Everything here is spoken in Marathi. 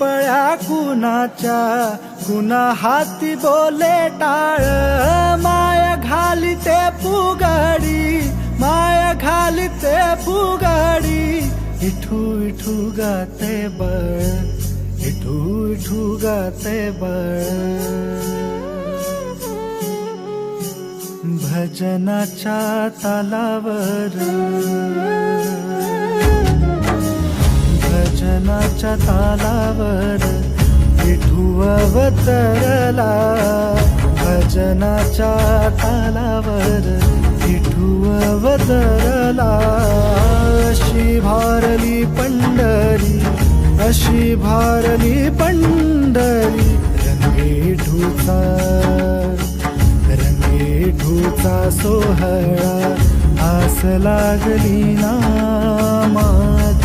पळ्या कुणाच्या कुणा हाती बोले टाळ, माया घालिते फुगाडी, माया घालिते फुगाडी. इठू इठू गाते बळ, इठू इठू गाते बळ. भजनाच्या तालावर, भजनाच्या तालावर विठू अवतरला, भजनाच्या तालावर विठू अवतरला. अशी भारली पंढरी, अशी भारली पंढरी, रंगे विठूचा, रंगे विठूचा सोहळा. आस लागली ना माझी.